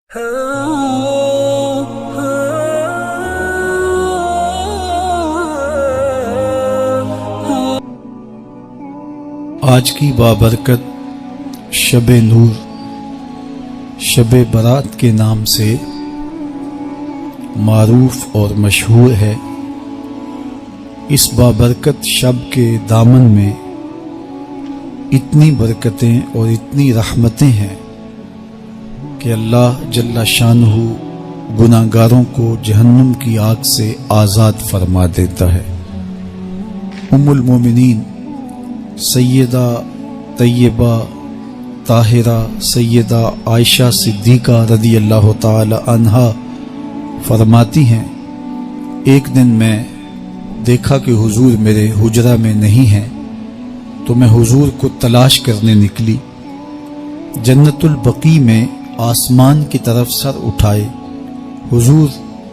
آج کی بابرکت شب نور، شب برات کے نام سے معروف اور مشہور ہے۔ اس بابرکت شب کے دامن میں اتنی برکتیں اور اتنی رحمتیں ہیں کہ اللہ جل شانہ گناہگاروں کو جہنم کی آگ سے آزاد فرما دیتا ہے۔ ام المومنین سیدہ طیبہ طاہرہ سیدہ عائشہ صدیقہ رضی اللہ تعالی عنہا فرماتی ہیں، ایک دن میں دیکھا کہ حضور میرے حجرہ میں نہیں ہیں، تو میں حضور کو تلاش کرنے نکلی۔ جنت البقیع میں آسمان کی طرف سر اٹھائے حضور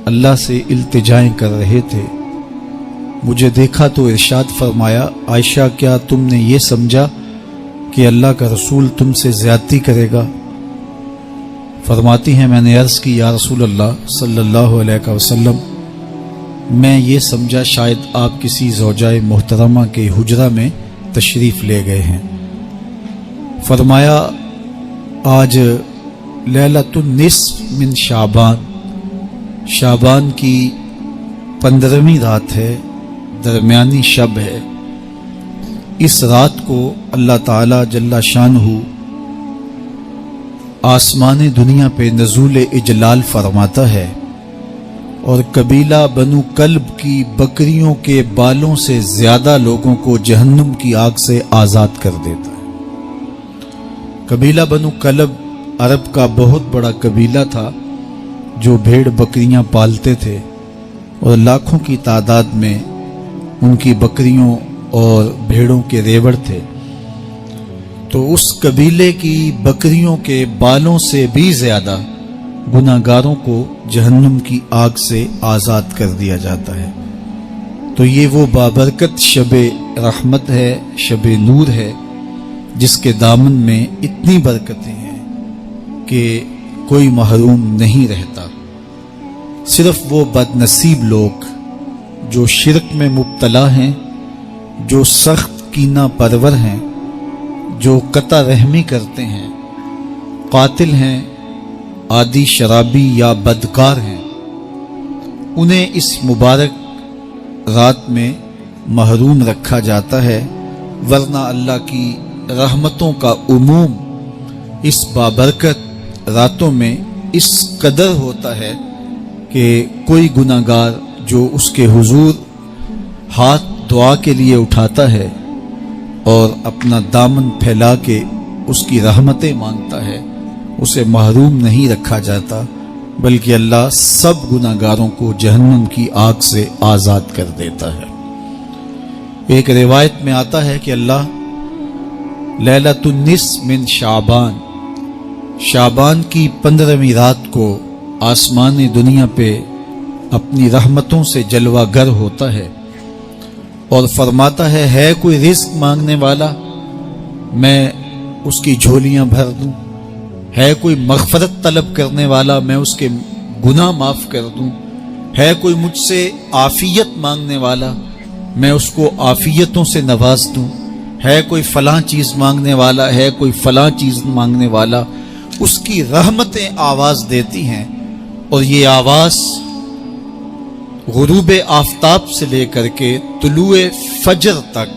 اللہ سے التجائیں کر رہے تھے۔ مجھے دیکھا تو ارشاد فرمایا، عائشہ کیا تم نے یہ سمجھا کہ اللہ کا رسول تم سے زیادتی کرے گا؟ فرماتی ہیں میں نے عرض کی، یا رسول اللہ صلی اللہ علیہ وسلم، میں یہ سمجھا شاید آپ کسی زوجہ محترمہ کے حجرہ میں تشریف لے گئے ہیں۔ فرمایا آج لیلۃ النصف من شعبان، شعبان کی 15ویں رات ہے، درمیانی شب ہے۔ اس رات کو اللہ تعالی جل شانہ آسمان دنیا پہ نزول اجلال فرماتا ہے اور قبیلہ بنو کلب کی بکریوں کے بالوں سے زیادہ لوگوں کو جہنم کی آگ سے آزاد کر دیتا ہے۔ قبیلہ بنو کلب عرب کا بہت بڑا قبیلہ تھا جو بھیڑ بکریاں پالتے تھے، اور لاکھوں کی تعداد میں ان کی بکریوں اور بھیڑوں کے ریوڑ تھے۔ تو اس قبیلے کی بکریوں کے بالوں سے بھی زیادہ گناہگاروں کو جہنم کی آگ سے آزاد کر دیا جاتا ہے۔ تو یہ وہ بابرکت شب رحمت ہے، شب نور ہے، جس کے دامن میں اتنی برکتیں ہیں کہ کوئی محروم نہیں رہتا۔ صرف وہ بد نصیب لوگ جو شرک میں مبتلا ہیں، جو سخت کینہ پرور ہیں، جو قطع رحمی کرتے ہیں، قاتل ہیں، عادی شرابی یا بدکار ہیں، انہیں اس مبارک رات میں محروم رکھا جاتا ہے، ورنہ اللہ کی رحمتوں کا عموم اس بابرکت راتوں میں اس قدر ہوتا ہے کہ کوئی گناہگار جو اس کے حضور ہاتھ دعا کے لیے اٹھاتا ہے اور اپنا دامن پھیلا کے اس کی رحمتیں مانگتا ہے، اسے محروم نہیں رکھا جاتا، بلکہ اللہ سب گناہگاروں کو جہنم کی آگ سے آزاد کر دیتا ہے۔ ایک روایت میں آتا ہے کہ اللہ لیلۃ النصف من شعبان، شعبان کی 15ویں رات کو آسمان دنیا پہ اپنی رحمتوں سے جلوہ گر ہوتا ہے اور فرماتا ہے کوئی رزق مانگنے والا، میں اس کی جھولیاں بھر دوں، ہے کوئی مغفرت طلب کرنے والا، میں اس کے گناہ معاف کر دوں، ہے کوئی مجھ سے عافیت مانگنے والا، میں اس کو عافیتوں سے نواز دوں، ہے کوئی فلاں چیز مانگنے والا، ہے کوئی فلاں چیز مانگنے والا۔ اس کی رحمتیں آواز دیتی ہیں، اور یہ آواز غروب آفتاب سے لے کر کے طلوع فجر تک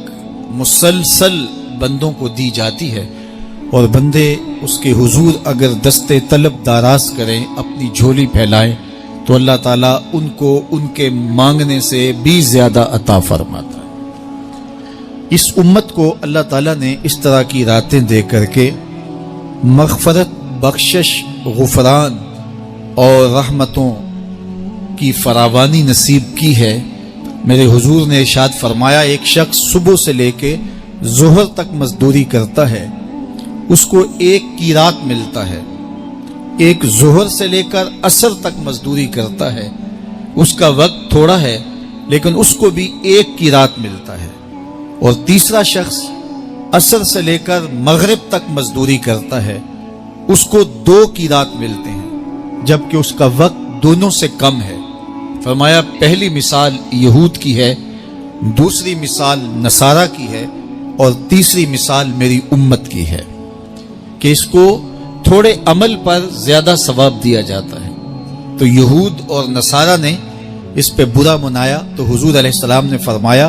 مسلسل بندوں کو دی جاتی ہے، اور بندے اس کے حضور اگر دستے طلب دراز کریں، اپنی جھولی پھیلائیں، تو اللہ تعالیٰ ان کو ان کے مانگنے سے بھی زیادہ عطا فرماتا ہے۔ اس امت کو اللہ تعالیٰ نے اس طرح کی راتیں دے کر کے مغفرت، بخشش، غفران اور رحمتوں کی فراوانی نصیب کی ہے۔ میرے حضور نے ارشاد فرمایا، ایک شخص صبح سے لے کے ظہر تک مزدوری کرتا ہے، اس کو ایک قیراط ملتا ہے۔ ایک ظہر سے لے کر عصر تک مزدوری کرتا ہے، اس کا وقت تھوڑا ہے لیکن اس کو بھی ایک قیراط ملتا ہے۔ اور تیسرا شخص عصر سے لے کر مغرب تک مزدوری کرتا ہے، اس کو 2 قیراط ملتے ہیں۔ جبکہ اس کا وقت دونوں سے کم ہے۔ فرمایا پہلی مثال یہود کی ہے، دوسری مثال نصارہ کی ہے، اور تیسری مثال میری امت کی ہے کہ اس کو تھوڑے عمل پر زیادہ ثواب دیا جاتا ہے۔ تو یہود اور نصارہ نے اس پہ برا منایا تو حضور علیہ السلام نے فرمایا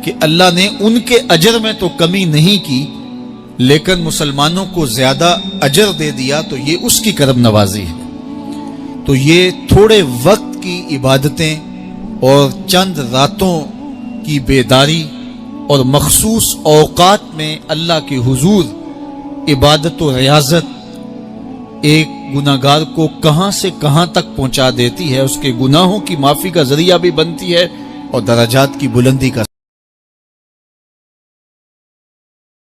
کہ اللہ نے ان کے اجر میں تو کمی نہیں کی، لیکن مسلمانوں کو زیادہ اجر دے دیا، تو یہ اس کی کرم نوازی ہے۔ تو یہ تھوڑے وقت کی عبادتیں اور چند راتوں کی بیداری اور مخصوص اوقات میں اللہ کے حضور عبادت و ریاضت ایک گناہگار کو کہاں سے کہاں تک پہنچا دیتی ہے، اس کے گناہوں کی معافی کا ذریعہ بھی بنتی ہے اور درجات کی بلندی کا